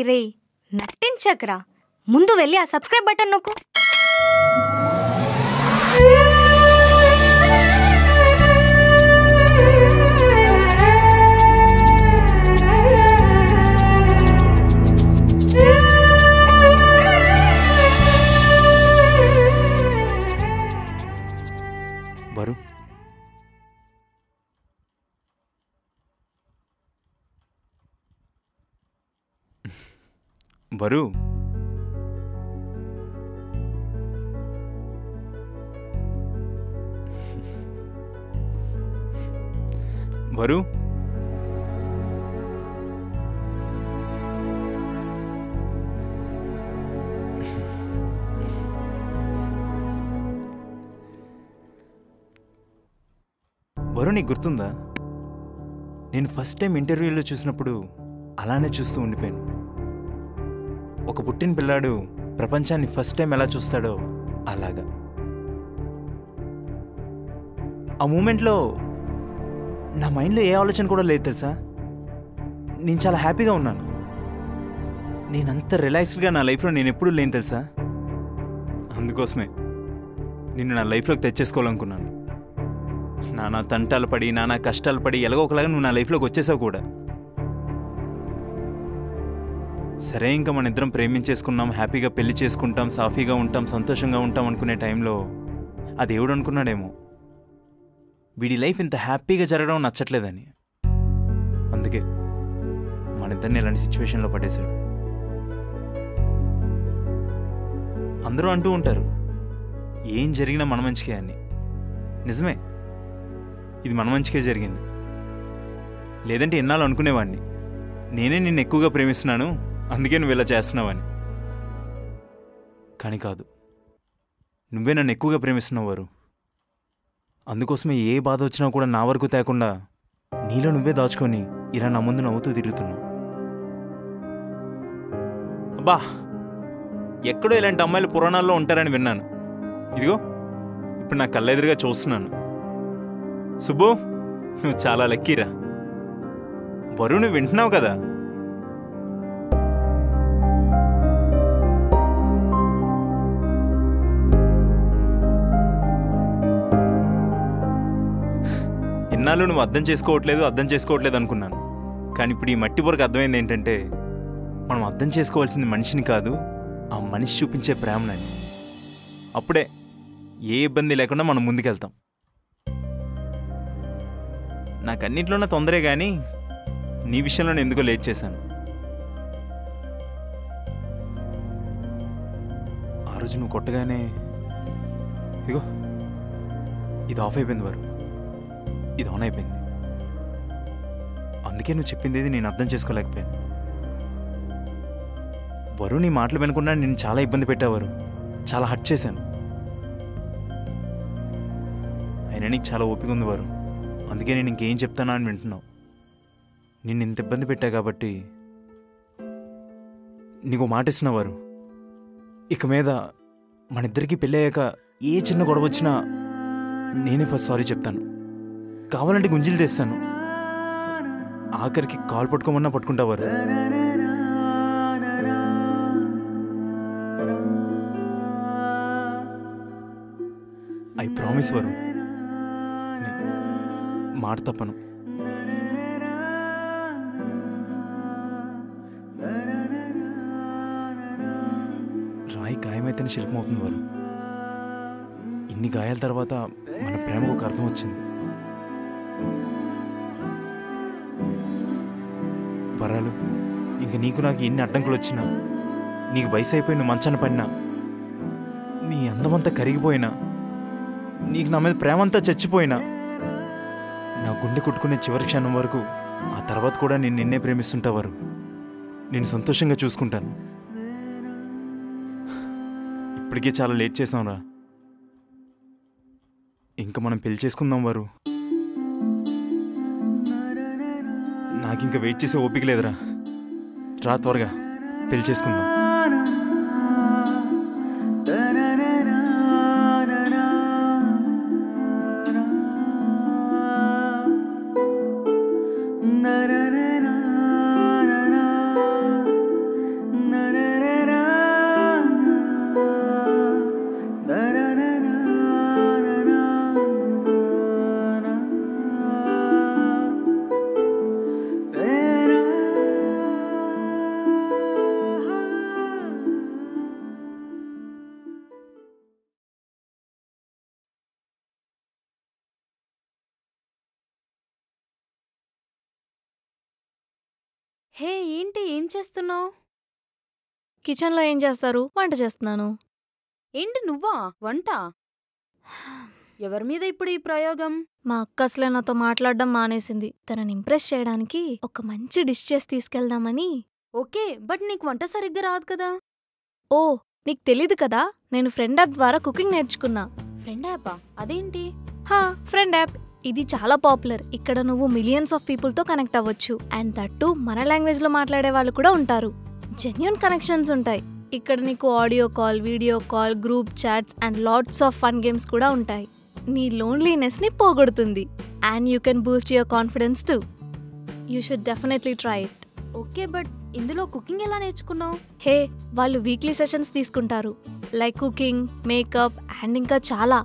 రేయ్ నట్టించకరా, ముందు వెళ్ళి ఆ సబ్స్క్రైబ్ బటన్ నొక్కు. వరు, వరు, వరు, వరు, నీకు గుర్తుందా? నేను ఫస్ట్ టైం ఇంటర్వ్యూలో చూసినప్పుడు అలానే చూస్తూ ఉండిపోయాను. ఒక పుట్టిన పిల్లాడు ప్రపంచాన్ని ఫస్ట్ టైం ఎలా చూస్తాడో అలాగా. ఆ మూమెంట్లో నా మైండ్లో ఏ ఆలోచన కూడా లేదు తెలుసా. నేను చాలా హ్యాపీగా ఉన్నాను. నేనంత రిలాక్స్డ్గా నా లైఫ్లో నేను ఎప్పుడూ లేను తెలుసా. అందుకోసమే నిన్ను నా లైఫ్లోకి తెచ్చేసుకోవాలనుకున్నాను. నానా తంటాలు పడి, నానా కష్టాలు పడి ఎలాగో ఒకలాగా నువ్వు నా లైఫ్లోకి వచ్చేసావు కూడా. సరే, ఇంకా మన ఇద్దరం ప్రేమించేసుకున్నాం, హ్యాపీగా పెళ్లి చేసుకుంటాం, సాఫీగా ఉంటాం, సంతోషంగా ఉంటాం అనుకునే టైంలో ఆ దేవుడు అనుకున్నాడేమో వీడి లైఫ్ ఇంత హ్యాపీగా జరగడం నచ్చట్లేదని. అందుకే మన ఇద్దరిని ఇలాంటి సిచ్యువేషన్లో పడేశాడు. అందరూ అంటూ ఉంటారు ఏం జరిగినా మన మంచికే అని. నిజమే, ఇది మన మంచికే జరిగింది. లేదంటే ఎన్నాళ్ళు అనుకునేవాడిని నేనే నిన్ను ఎక్కువగా ప్రేమిస్తున్నాను, అందుకే నువ్వు ఇలా చేస్తున్నావని. కానీ కాదు, నువ్వే నన్ను ఎక్కువగా ప్రేమిస్తున్నావు వారు. అందుకోసమే ఏ బాధ వచ్చినా కూడా నా వరకు తేకుండా నీలో నువ్వే దాచుకొని ఇలా నా ముందు నవ్వుతూ తిరుగుతున్నావు. అబ్బా, ఎక్కడో ఇలాంటి అమ్మాయిలు పురాణాల్లో ఉంటారని విన్నాను. ఇదిగో ఇప్పుడు నా కళ్ళెదురుగా చూస్తున్నాను. సుబ్బు, నువ్వు చాలా లక్కీరా. వరు, నువ్వు వింటున్నావు కదా? ఇన్నాళ్ళు నువ్వు అర్థం చేసుకోవట్లేదు అనుకున్నాను. కానీ ఇప్పుడు ఈ మట్టి వరకు అర్థమైంది ఏంటంటే, మనం అర్థం చేసుకోవాల్సింది మనిషిని కాదు, ఆ మనిషి చూపించే ప్రేమనని. అప్పుడే ఏ ఇబ్బంది లేకుండా మనం ముందుకెళ్తాం. నాకన్నింటిలోనే తొందరే, కానీ నీ విషయంలో నేను ఎందుకో లేట్ చేశాను. ఆ రోజు నువ్వు కొట్టగానే ఇగో ఇది ఆఫ్ అయిపోయింది వారు, ఇది ఆన్ అయిపోయింది. అందుకే నువ్వు చెప్పింది ఏది నేను అర్థం చేసుకోలేకపోయాను. వరు, నీ మాటలు వినకుండా నేను చాలా ఇబ్బంది పెట్టేవారు, చాలా హర్ట్ చేశాను. అయినా నీకు చాలా ఓపిక ఉంది వారు, అందుకే నేను ఇంకేం చెప్తానా అని వింటున్నావు. నిన్ను ఇంత ఇబ్బంది పెట్టా కాబట్టి నీకు మాట ఇస్తున్నవారు, ఇక మీద మన ఇద్దరికీ పెళ్ళయ్యాక ఏ చిన్న గొడవ వచ్చినా నేనే ఫస్ట్ సారీ చెప్తాను. కావాలంటే గుంజీలు తెస్తాను, ఆఖరికి కాలు పట్టుకోమన్నా పట్టుకుంటావారు. ఐ ప్రామిస్ వరు, మాట తప్పను. రాయి గాయమైతేనే శిల్పం అవుతుంది వారు. ఇన్ని గాయాల తర్వాత మన ప్రేమకు ఒక అర్థం వచ్చింది. వరాలు, ఇంక నీకు నాకు ఎన్ని అడ్డంకులు వచ్చినా, నీకు వయసు అయిపోయి నువ్వు మంచాన పడినా, నీ అందమంతా కరిగిపోయినా, నీకు నా మీద ప్రేమంతా చచ్చిపోయినా, నా గుండె కొట్టుకునే చివరి క్షణం వరకు, ఆ తర్వాత కూడా నేను నిన్నే ప్రేమిస్తుంటావారు. నేను సంతోషంగా చూసుకుంటాను. ఇప్పటికే చాలా లేట్ చేసాంరా, ఇంకా మనం పెళ్లి చేసుకుందాం వారు. నాకింక వెయిట్ చేసే ఓపిక లేదురా. రా, త్వరగా పెళ్లి చేసుకుందాం. హే ఏంటి ఏం చేస్తున్నావు? కిచెన్లో ఏం చేస్తారు? వంట చేస్తున్నాను. ఏంటి నువ్వా వంట? ఎవరి మీద ఇప్పుడు ఈ ప్రయోగం? మా అక్క అసలే నాతో మాట్లాడడం మానేసింది. తనని ఇంప్రెస్ చేయడానికి ఒక మంచి డిష్ చేసి తీసుకెళ్దామని. ఓకే, బట్ నీకు వంట సరిగ్గా రాదు కదా. ఓ, నీకు తెలీదు కదా, నేను ఫ్రెండ్ యాప్ ద్వారా కుకింగ్ నేర్చుకున్నా. ఫ్రెండ్ యాపా? అదేంటి? హా, ఫ్రెండ్ యాప్. ఇది చాలా పాపులర్. ఇక్కడ నువ్వు మిలియన్స్ ఆఫ్ పీపుల్తో కనెక్ట్ అవ్వచ్చు. అండ్ దట్టు మన లాంగ్వేజ్లో మాట్లాడే వాళ్ళు కూడా ఉంటారు. జెన్యూన్ కనెక్షన్స్ ఉంటాయి. ఇక్కడ నీకు audio call, video call, group chats and lots of fun games కూడా ఉంటాయి. నీ లోన్లీనెస్ని పోగొడుతుంది. And you can boost your confidence too. You should definitely try it. Okay, but ఇందులో కుకింగ్ ఎలా నేర్చుకున్నావు? హే, వాళ్ళు వీక్లీ సెషన్స్ తీసుకుంటారు. లైక్ కుకింగ్, మేకప్ అండ్ ఇంకా చాలా.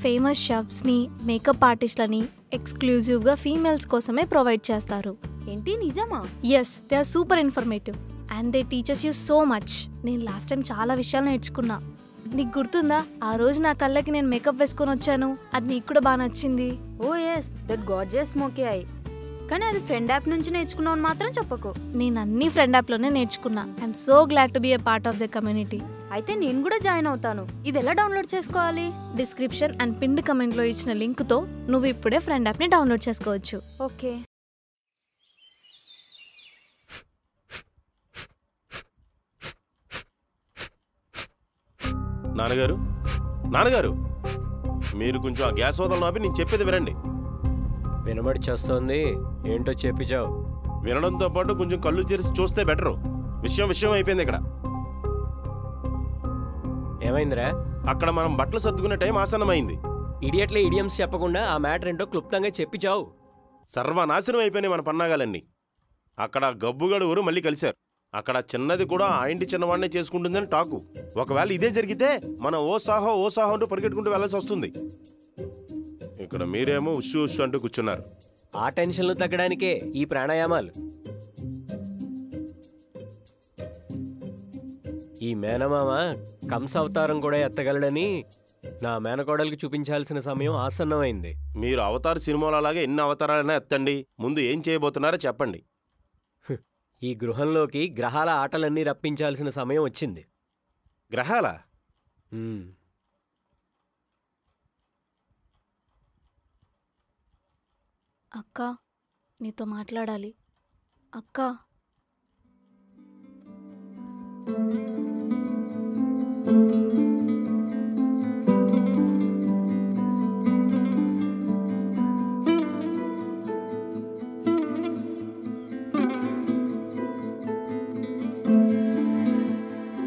ఫేమస్ షెఫ్స్ని, మేకప్ ఆర్టిస్ట్లని ఎక్స్క్లూజివ్గా ఫీమేల్స్ కోసమే ప్రొవైడ్ చేస్తారు. ఏంటి నిజమా? Yes, they are super informative and they teachers you so much. నేను లాస్ట్ టైం చాలా విషయాలు నేర్చుకున్నా. నీకు గుర్తుందా ఆ రోజు నా కళ్ళకి నేను మేకప్ వేసుకొని వచ్చాను? అది నీకు కూడా బాగా నచ్చింది. Oh yes, that gorgeous smoky eye. కానీ అది ఫ్రెండ్ యాప్ నుంచి నేర్చుకున్నావు అని మాత్రం చెప్పకు. నేను అన్ని ఫ్రెండ్ యాప్లోనే నేర్చుకున్నా. I'm so glad to be a part of the community. అయితే నేను కూడా జాయిన్ అవుతాను. ఇది ఎలా డౌన్లోడ్ చేసుకోవాలి? డిస్క్రిప్షన్ అండ్ పిన్డ్ కమెంట్లో ఇచ్చిన లింక్తో నువ్వు ఇప్పుడే ఫ్రెండ్ యాప్ని డౌన్లోడ్ చేసుకోవచ్చు. ఓకే. నాన్నగారు, నాన్నగారు, మీరు కొంచెం ఆ గ్యాస్ వదలను ఆపి నేను చెప్పేది వినండి. వినబడి చేస్తోంది, ఏంటో చెప్పిచావు. వినడంతో పాటు కొంచెం కళ్ళు తెరిచి చూస్తే బెటరు. విషయం అయిపోయింది ఇక్కడ. ఏమైందిరా? అక్కడ మనం బట్టలు సర్దుకునే టైం ఆసన్నమైంది. ఇడియట్లే ఇడియమ్స్ చెప్పకుండా ఆ మ్యాటర్ ఏంటో క్లుప్తంగా చెప్పిచావు. సర్వనాశనం అయిపోయినాయి మన పన్నాగాలన్నీ. అక్కడ గబ్బుగడు ఊరు మళ్ళీ కలిశారు. అక్కడ చిన్నది కూడా ఆ ఇంటి చిన్నవాడినే చేసుకుంటుందని టాకు. ఒకవేళ ఇదే జరిగితే మనం ఓ సాహో అంటూ పరిగెట్టుకుంటూ వెళ్లాల్సి వస్తుంది. ఇక్కడ మీరేమో ఉస్సు అంటూ కూర్చున్నారు. ఆ టెన్షన్లు తగ్గడానికే ఈ ప్రాణాయామాలు. ఈ మేనమామ కంస అవతారం కూడా ఎత్తగలడని నా మేనకోడలికి చూపించాల్సిన సమయం ఆసన్నమైంది. మీరు అవతార సినిమాలు అలాగే ఎన్ని అవతారాలైనా ఎత్తండి. ముందు ఏం చేయబోతున్నారో చెప్పండి. ఈ గృహంలోకి గ్రహాల ఆటలన్నీ రప్పించాల్సిన సమయం వచ్చింది. గ్రహాల? అక్క, నీతో మాట్లాడాలి. అక్క.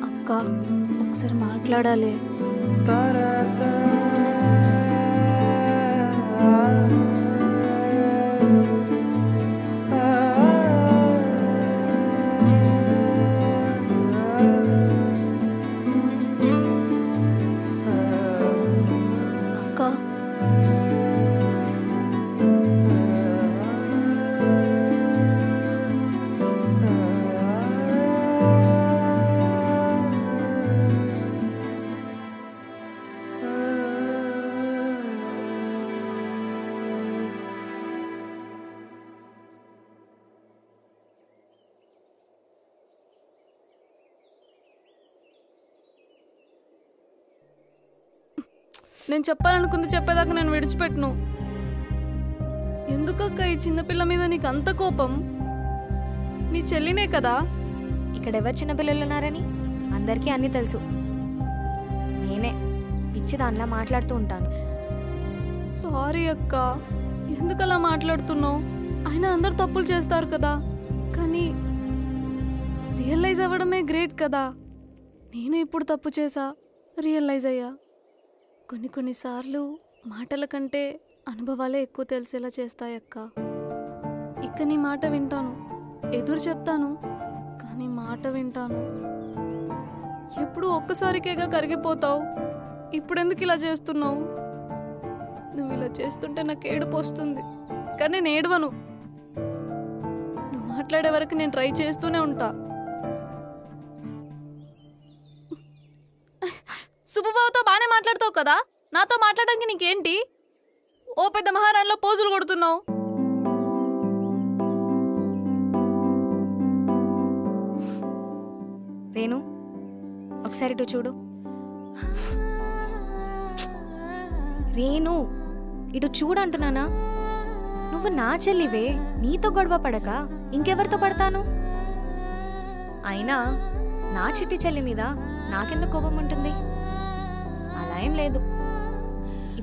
అక్క, ఒకసారి మాట్లాడాలి. అక్క. నేను చెప్పాలనుకుంది చెప్పేదాకా నేను విడిచిపెట్టను. ఎందుకక్క ఈ చిన్నపిల్ల మీద నీకు అంత కోపం? నీ చెల్లినే కదా. ఇక్కడ ఎవరు చిన్నపిల్లలు ఉన్నారని అందరికీ అన్నీ తెలుసు. నేనే పిచ్చి దానిలా మాట్లాడుతూ ఉంటాను. సారీ అక్క, ఎందుకలా మాట్లాడుతున్నావు? అయినా అందరు తప్పులు చేస్తారు కదా. కానీ రియలైజ్ అవ్వడమే గ్రేట్ కదా. నేను ఇప్పుడు తప్పు చేశా, రియలైజ్ అయ్యా. కొన్నిసార్లు మాటల కంటే అనుభవాలే ఎక్కువ తెలిసేలా చేస్తాయక్క. ఇక నీ మాట వింటాను, ఎదురు చెప్తాను, కానీ మాట వింటాను. ఎప్పుడు ఒక్కసారికేగా కరిగిపోతావు. ఇప్పుడెందుకు ఇలా చేస్తున్నావు? నువ్వు ఇలా చేస్తుంటే నాకు ఏడుపు వస్తుంది, కానీ నేను ఏడవను. నువ్వు మాట్లాడే వరకు నేను ట్రై చేస్తూనే ఉంటా. సుబ్బుబాబుతో బానే మాట్లాడతావు కదా, నాతో మాట్లాడడానికి నీకేంటి? ఓ పెద్ద మహారాణిలో పోజులు కొడుతున్నావు. ఒకసారి ఇటు చూడు. రేణు, ఇటు చూడంటున్నానా? నువ్వు నా చెల్లివే, నీతో గొడవ పడక ఇంకెవరితో పడతాను? అయినా నా చిట్టి చెల్లి మీద నాకెందుకు కోపం ఉంటుంది? అలా ఏం లేదు.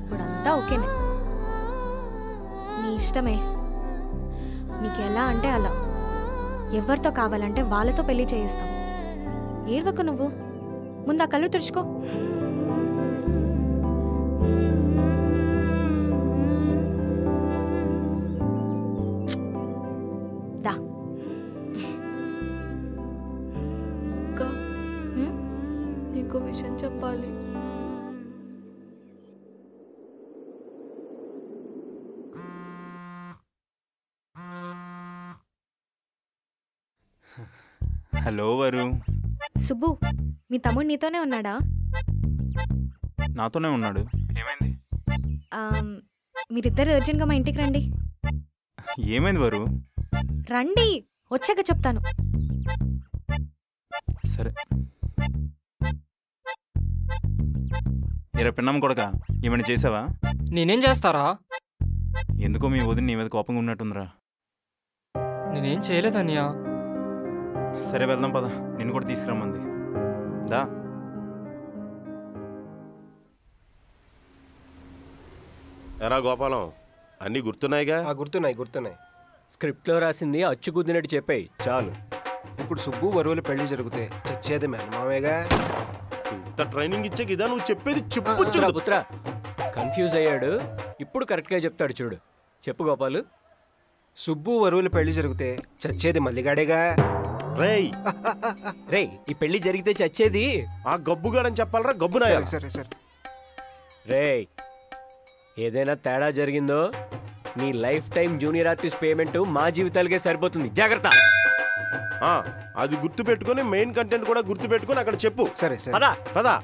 ఇప్పుడంతా ఓకేనే. నీ ఇష్టమే. నీకెలా అంటే అలా. ఎవరితో కావాలంటే వాళ్ళతో పెళ్లి చేయిస్తాం. ఏడవకు నువ్వు. ముందు ఆ కళ్ళు తుడుచుకో. దా. అక్క, నీకో విషయం చెప్పాలి. హలో వరు. సుబ్బు, మీ తమ్ముడు నీతోనే ఉన్నాడా? నాతోనే ఉన్నాడు. ఏమైంది? మీరిద్దరు అర్జెంట్గా మా ఇంటికి రండి. ఏమైంది వరు? రండి, వచ్చాక చెప్తాను. సరే. పిన్నమ్మ కొడక, ఏమైనా చేసావా? నేనేం చేస్తారా? ఎందుకో మీ వదిన నీ మీద కోపంగా ఉన్నట్టుందిరా. నేనేం చేయలేదన్నయ్య. సరే వెళ్దాం పద, నిన్ను కూడా తీసుకురమ్మంది. దా. ఎరా గోపాలం, అన్నీ గుర్తున్నాయిగా? గుర్తున్నాయి. స్క్రిప్ట్లో రాసింది అచ్చుకుద్దినట్టు చెప్పాయి చాలు. ఇప్పుడు సుబ్బు వరువులు పెళ్లి జరిగితే చచ్చేది మేనమామేగా. ఇంత ట్రైనింగ్ ఇచ్చాక ఇదా నువ్వు చెప్పేది? చెప్పు పుత్ర కన్ఫ్యూజ్ అయ్యాడు. ఇప్పుడు కరెక్ట్గా చెప్తాడు చూడు. చెప్పు గోపాలు. సుబ్బు వరువులు పెళ్లి జరిగితే చచ్చేది మల్లిగాడేగా. రేయ్ రేయ్, ఈ పెళ్లి జరిగితే చచ్చేది ఆ గబ్బుగాడని చెప్పాలరా, గబ్బునాయ. సరే. రేయ్, ఏదైనా తేడా జరిగిందో నీ life time junior artist payment మా జీవితాలకే సరిపోతుంది. జాగ్రత్త. అది గుర్తు పెట్టుకుని మెయిన్ కంటెంట్ కూడా గుర్తు పెట్టుకుని అక్కడ చెప్పు. సరే పదా పదా.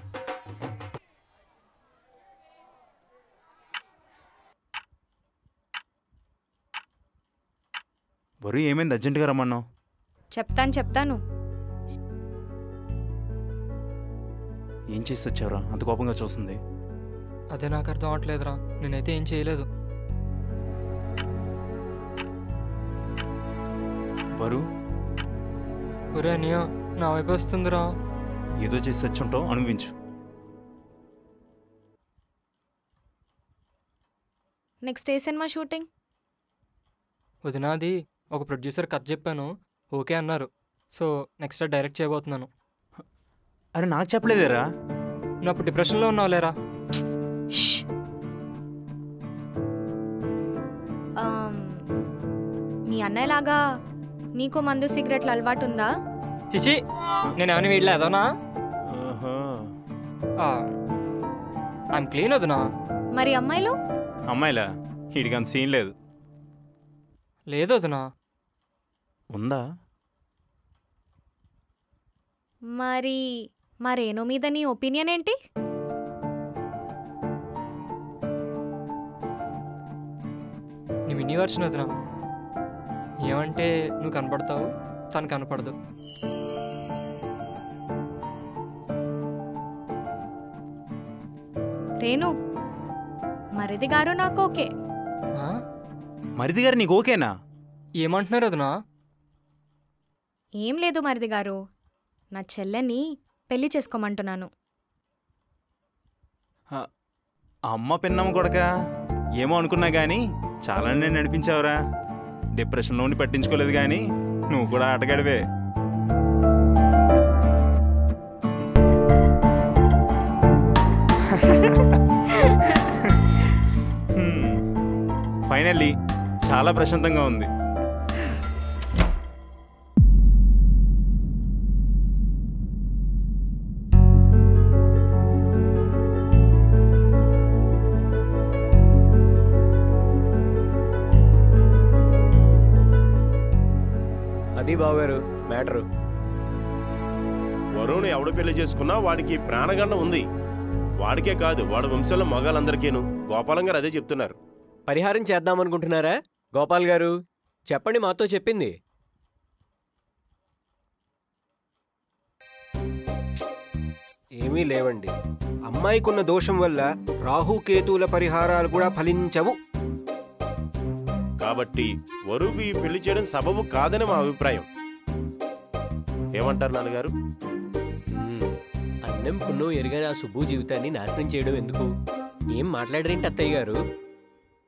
వరు, ఏమైంది? అర్జెంటుగా రమ్మన్నావు. చెప్తాను. ఏం చేసి వచ్చావురా? అంత కోపంగా చూస్తుంది. అదే నాకు అర్థం అవట్లేదురా. నేనైతే ఏం చేయలేదు. వరు, ఒరే అన్నయ్య, నా వైపు వస్తుందిరా. ఏదో చేసి వచ్చుంటావు, అనుభవించు. నెక్స్ట్ ఏ సినిమా షూటింగ్? వదినాది ఒక ప్రొడ్యూసర్ కథ చెప్పాను, ఓకే అన్నారు. సో నెక్స్ట్ డైరెక్ట్ చేయబోతున్నాను. అరే నాకు చెప్పలేదేరా? నువ్వు అప్పుడు డిప్రెషన్లో ఉన్నావు లేరా? మీ అన్నయ్యలాగా నీకు మందు సిగరెట్లు అలవాటు ఉందా? చిచి, నేనేమని వీడలేదోనా? ఐఎమ్ క్లీన్ వదినా. మరి అమ్మాయిలు? అమ్మాయిలా? వీడికి అంత సీన్ లేదు. లేదు వదినా. ఉందా? మరి మరేనో మీద నీ ఒపీనియన్ ఏంటి? నీ మినీ వర్షన్ వదినా. ఏమంటే నువ్వు కనపడతావు, తను కనపడదు. రేణు, మరిది గారు నాకు ఓకే. మరిది గారు నీకు ఓకేనా? ఏమంటున్నారు వదినా? ఏం లేదు మరిది గారు, నా చెల్లెని పెళ్లి చేసుకోమంటున్నాను. అమ్మ పిన్నమ్మ కొడక, ఏమో అనుకున్నా కానీ చాలా నేను నడిపించావురా. డిప్రెషన్లోని పట్టించుకోలేదు కానీ నువ్వు కూడా ఆటగాడివే. ఫైనల్లీ చాలా ప్రశాంతంగా ఉంది. అది బావగారు మ్యాటరు. వరుణ్ ఎవడు పెళ్లి చేసుకున్నా వాడికి ప్రాణగండం ఉంది. వాడికే కాదు, వాడు వంశంలో మగాళ్ళందరికీను. గోపాలం గారు అదే చెప్తున్నారు. పరిహారం చేద్దామనుకుంటున్నారా గోపాల్ గారు? చెప్పండి, మాతో చెప్పింది. ఏమీ లేవండి. అమ్మాయికున్న దోషం వల్ల రాహుకేతువుల పరిహారాలు కూడా ఫలించవు. కాబట్టి వరుకు ఈ పెళ్లి చేయడం సబబు కాదని మా అభిప్రాయం. ఏమంటారు నాన్నగారు? అన్నం పున్నం ఎరగని ఆ సుబ్బు జీవితాన్ని నాశనం చేయడం ఎందుకు? ఏం మాట్లాడరేంటి అత్తయ్య గారు?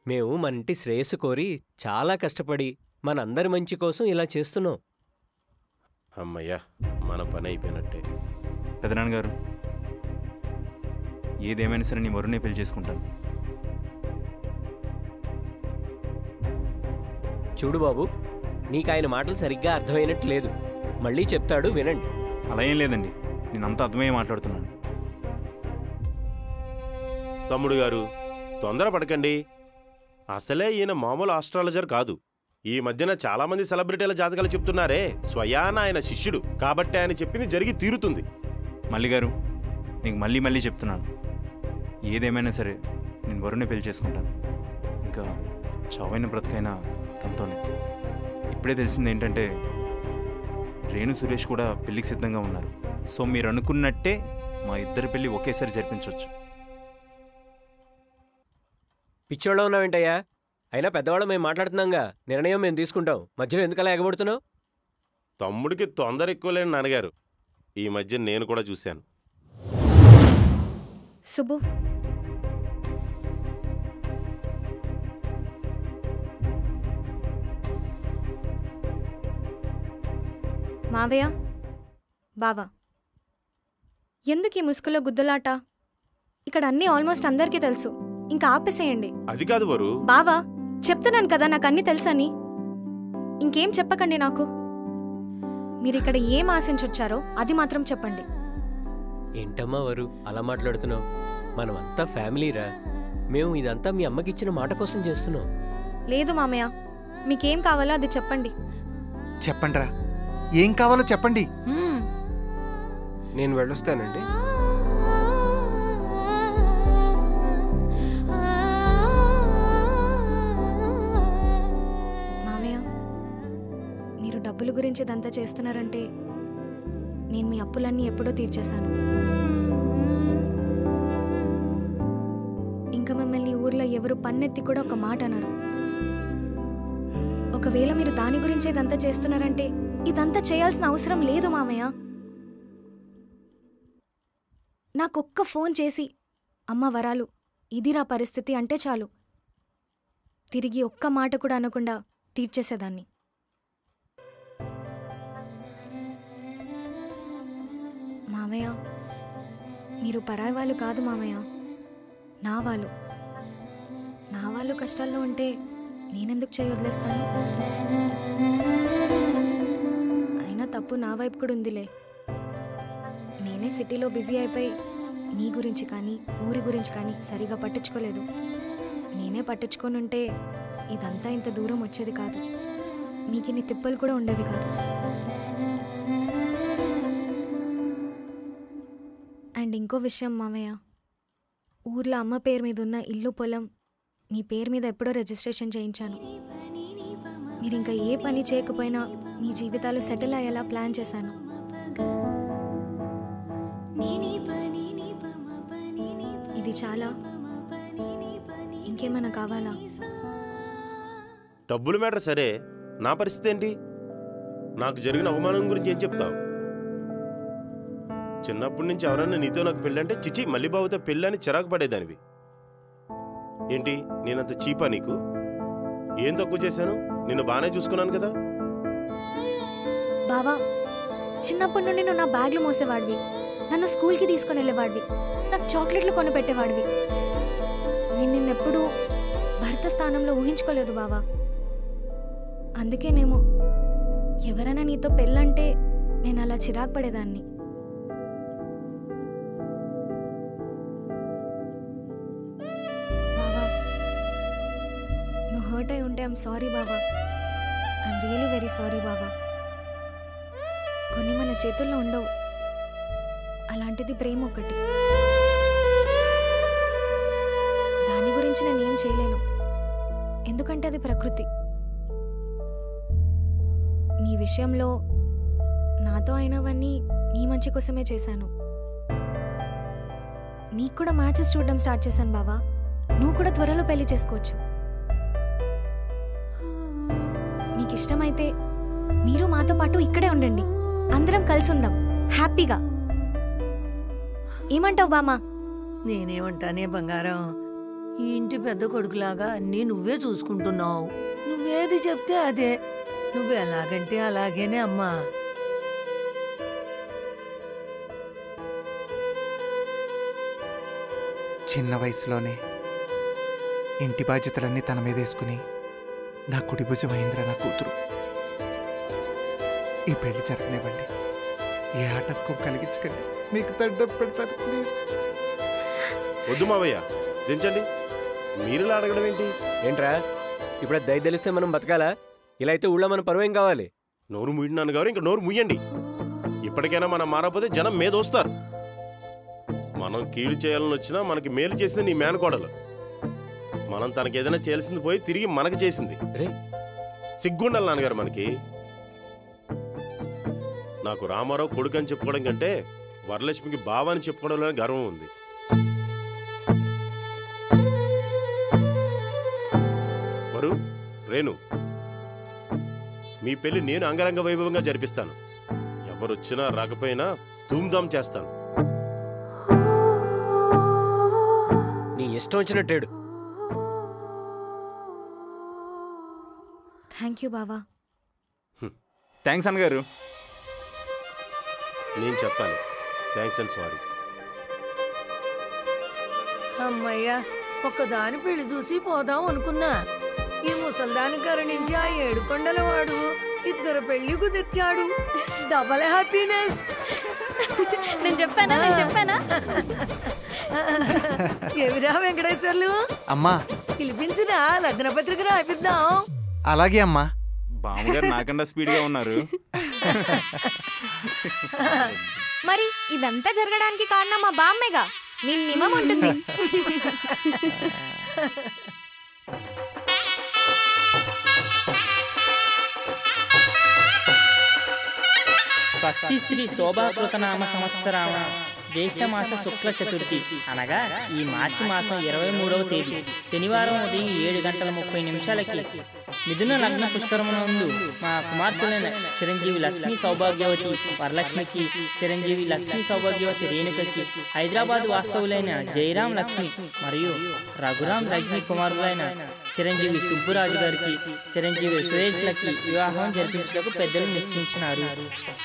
మేము మన ఇంటి శ్రేయస్సు కోరి చాలా కష్టపడి మనందరి మంచి కోసం ఇలా చేస్తున్నాం. అమ్మయ్యా, మన పని అయిపోయినట్టే. పెదనాన్నగారు, ఏదేమైనా సరే నీ వరుణ్ణే పెళ్లి చేసుకుంటాను. చూడు బాబు, నీకు ఆయన మాటలు సరిగ్గా అర్థమైనట్టు లేదు. మళ్ళీ చెప్తాడు, వినండి. అలా ఏం లేదండి, నేను అంతా అర్థమయ్యే మాట్లాడుతున్నాను. తమ్ముడు గారు, తొందరపడకండి. అసలే ఈయన మామూలు ఆస్ట్రాలజర్ కాదు. ఈ మధ్యన చాలా మంది సెలబ్రిటీల జాతకాలు చెప్తున్నారే, స్వయాన ఆయన శిష్యుడు. కాబట్టి ఆయన చెప్పింది జరిగి తీరుతుంది. మల్లి గారు, నీకు మళ్ళీ మళ్ళీ చెప్తున్నాను, ఏదేమైనా సరే నేను వరుణ్ణే పెళ్లి చేసుకుంటాను. ఇంకా చావైన బ్రతికైనా తనతోనే. ఇప్పుడే తెలిసింది ఏంటంటే రేణు సురేష్ కూడా పెళ్లికి సిద్ధంగా ఉన్నారు. సో మీరు అనుకున్నట్టే మా ఇద్దరి పెళ్లి ఒకేసారి జరిపించవచ్చు. పిచ్చోళ్ళ ఉన్నావేంటయ్యా? అయినా పెద్దవాళ్ళం మేము మాట్లాడుతున్నాంగా, నిర్ణయం మేము తీసుకుంటాం. మధ్యలో ఎందుకలా ఎగబడుతున్నావు? తమ్ముడికి తొందర ఎక్కువలేని నాన్నగారు. ఈ మధ్య నేను కూడా చూశాను. సుబ్బు, మావయ్య, బావా, ఎందుకు ఈ ముసుగులో గుద్దలాట? ఇక్కడ అన్నీ ఆల్మోస్ట్ అందరికీ తెలుసు. ఇంకా ఆపేసేయండి. అది కాదు వరు. బావా, చెప్తున్నాను కదా నాకు అన్నీ తెలుసని. ఇంకేం చెప్పకండి నాకు. మీరిక్కడ ఏం ఆశించొచ్చారో అది మాత్రం చెప్పండి. ఏంటమ్మా వరు అలా మాట్లాడుతున్నావు? మనమంతా ఫ్యామిలీరా. మేము ఇదంతా మీ అమ్మకిచ్చిన మాట కోసం చేస్తున్నాం. లేదు మామయ్య, మీకేం కావాలో అది చెప్పండి. చెప్పండిరా, ఏం కావాలో చెప్పండి. నేను వెళ్ళొస్తానండి. మామయ్య, మీరు డబ్బుల గురించి ఇదంతా చేస్తున్నారంటే నేను మీ అప్పులన్నీ ఎప్పుడో తీర్చేశాను. ఇంకా మిమ్మల్ని ఊర్లో ఎవరు పన్నెత్తి కూడా ఒక మాట అన్నారు. ఒకవేళ మీరు దాని గురించి ఇదంతా చేస్తున్నారంటే ఇదంతా చేయాల్సిన అవసరం లేదు మామయ్య. నాకొక్క ఫోన్ చేసి అమ్మ వరాలు ఇదిరా పరిస్థితి అంటే చాలు, తిరిగి ఒక్క మాట కూడా అనకుండా తీర్చేసేదాన్ని. మామయ్య, మీరు పరాయి వాళ్ళు కాదు మామయ్య, నా వాళ్ళు. నా వాళ్ళు కష్టాల్లో ఉంటే నేనెందుకు చేయి వదిలేస్తాను? అయినా తప్పు నా వైపు కూడా ఉందిలే. నేనే సిటీలో బిజీ అయిపోయి మీ గురించి కానీ ఊరి గురించి కానీ సరిగా పట్టించుకోలేదు. నేనే పట్టించుకొని ఉంటే ఇదంతా ఇంత దూరం వచ్చేది కాదు, మీకు ఇన్ని తిప్పలు కూడా ఉండేవి కాదు. అండ్ ఇంకో విషయం మామయ్య, ఊర్లో అమ్మ పేరు మీద ఉన్న ఇల్లు పొలం మీ పేరు మీద ఎప్పుడో రిజిస్ట్రేషన్ చేయించాను. మీరు ఇంకా ఏ పని చేయకపోయినా మీ జీవితాలు సెటిల్ అయ్యేలా ప్లాన్ చేశాను. ఇది చాలా? ఇంకేమైనా కావాలా? డబ్బులు మ్యాటర్ సరే, నా పరిస్థితి ఏంటి? నాకు జరిగిన అవమానం గురించి ఏం చెప్తావు? చిన్నప్పటి నుంచి ఎవరన్నా నీతో నాకు పెళ్ళంటే చిచి మళ్ళీ బాబుతో పెళ్ళని చిరాకు పడేదానివి. ఏంటి, నేనంత చీపా నీకు? ఏం తక్కువ చేశాను? నిన్ను బాగానే చూసుకున్నాను కదా. బావా, చిన్నప్పటి నుండి నువ్వు నా బ్యాగ్లు మోసేవాడివి, నన్ను స్కూల్కి తీసుకొని వెళ్ళేవాడివి, నాకు చాక్లెట్లు కొనిపెట్టేవాడివి. నేను నిన్నెప్పుడూ భర్త స్థానంలో ఊహించుకోలేదు బావా. అందుకేనేమో ఎవరైనా నీతో పెళ్ళంటే నేను అలా చిరాకు పడేదాన్ని. బావా, నువ్వు హర్ట్ అయి ఉంటే ఐఎమ్ సారీ బావా. ఐఎమ్ రియలీ వెరీ సారీ బావా. కొన్ని మన చేతుల్లో ఉండవు, అలాంటిది ప్రేమ ఒకటి. దాని గురించి నేనేం చేయలేను, ఎందుకంటే అది ప్రకృతి. మీ విషయంలో నాతో అయినవన్నీ మీ మంచి కోసమే చేశాను. నీకు కూడా మ్యాచెస్ చూడడం స్టార్ట్ చేశాను బావా. నువ్వు కూడా త్వరలో పెళ్లి చేసుకోవచ్చు. మీకు ఇష్టమైతే మీరు మాతో పాటు ఇక్కడే ఉండండి. అందరం కలిసి ఉందాం హ్యాపీగా. ఏమంటావు బామా? నేనేమంటానే బంగారం, ఈ ఇంటి పెద్ద కొడుకులాగా అన్నీ నువ్వే చూసుకుంటున్నావు. నువ్వేది చెప్తే అదే. నువ్వు ఎలాగంటే అలాగేనే అమ్మా. చిన్న వయసులోనే ఇంటి బాధ్యతలన్నీ తన మీద వేసుకుని నా కుడి భుజం అయిందిరా నా కూతురు. ఈ పెళ్లి జరగనివ్వండి, ఏ ఆటంకం కలిగించకండి, మీకు దండం పెడతాను ప్లీజ్. వద్దు మావయ్య, దించండి. మీరులా అడగడం ఏంటి? ఏంట్రా ఇప్పుడు దయ తెలిస్తే మనం బతకాలా? ఇలా అయితే ఊళ్ళో మన పరువేం కావాలి? నోరు ముయ్యన్నాను గారు, ఇంకా నోరు ముయ్యండి. ఇప్పటికైనా మనం మారకపోతే జనం మీద వస్తారు. మనం కీడు చేయాలని వచ్చినా మనకి మేలు చేసింది నీ మేనకోడలు. మనం తనకి ఏదైనా చేయాల్సింది పోయి తిరిగి మనకు చేసింది. సిగ్గుండాలి నాన్నగారు మనకి. నాకు రామారావు కొడుకు అని చెప్పుకోవడం కంటే వరలక్ష్మికి బావ అని చెప్పుకోవడంలో గర్వం ఉంది. వరు, రేణు, మీ పెళ్లి నేను అంగరంగ వైభవంగా జరిపిస్తాను. ఎవరొచ్చినా రాకపోయినా ధూమ్ధామ్ చేస్తాను. నీ ఇష్టం వచ్చినట్టేడు. థ్యాంక్ యూ బావా. థ్యాంక్స్ అన్నగారు. నేను చెప్పాలి థ్యాంక్స్ అండ్ సారీ. అమ్మయ్యా, ఒక్కదాని పెళ్లి చూసి పోదాం అనుకున్నా. ఈ ముసల్దాని కరుణించి ఆ 7 కొండల వాడు 2 పెళ్లి కుదిర్చాడు. Double happiness. నేను చెప్పానా? ఎవిరా వెంకటేశ్వర్లు, అమ్మా పిలిపించినా లగ్న పత్రిక రాయిద్దాం. అలాగే అమ్మా. బామ్మగారు నాకన్నా స్పీడ్గా ఉన్నారు. మరి ఇదంతా జరగడానికి కారణం మా బామ్మేగా. మినిమం ఉంటుంది. స్వస్తి శ్రీ శోభాకృతనామ సంవత్సరామ జ్యేష్ఠమాస శుక్ల చతుర్థి అనగా ఈ మార్చి మాసం 23వ తేదీ శనివారం ఉదయం 7:30 మిథున లగ్న పుష్కరమునందు మా కుమార్తెలైన చిరంజీవి లక్ష్మీ సౌభాగ్యవతి వరలక్ష్మికి, చిరంజీవి లక్ష్మీ సౌభాగ్యవతి రేణుకకి, హైదరాబాద్ వాస్తవులైన జయరాం లక్ష్మి మరియు రఘురాం రజనీ కుమారులైన చిరంజీవి సుబ్బురాజు గారికి, చిరంజీవి సురేష్ లకి వివాహం జరిపించడానికి పెద్దలు నిశ్చయించినారు.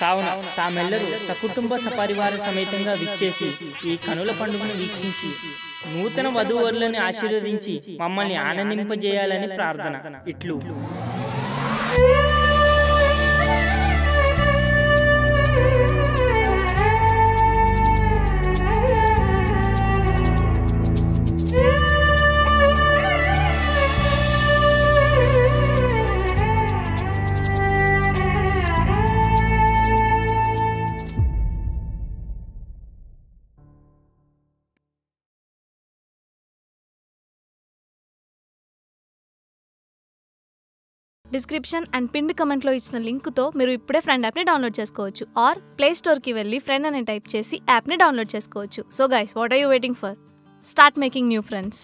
కావున తామెల్లరూ సకుటుంబ సపరివార సమేతంగా విచ్చేసి ఈ కనుల పండుగను వీక్షించి నూతన వధూవరులను ఆశీర్వదించి మమ్మల్ని ఆనందింపజేయాలని ప్రార్థన. ఇట్లు డిస్క్రిప్షన్ అండ్ పిన్డ్ కమెంట్లో ఇచ్చిన లింక్తో మీరు ఇప్పుడే ఫ్రెండ్ యాప్ని డౌన్లోడ్ చేసుకోవచ్చు. ఆర్ ప్లే స్టోర్కి వెళ్ళి ఫ్రెండ్ అని టైప్ చేసి యాప్ని డౌన్లోడ్ చేసుకోవచ్చు. So guys, what are you waiting for? Start making new friends.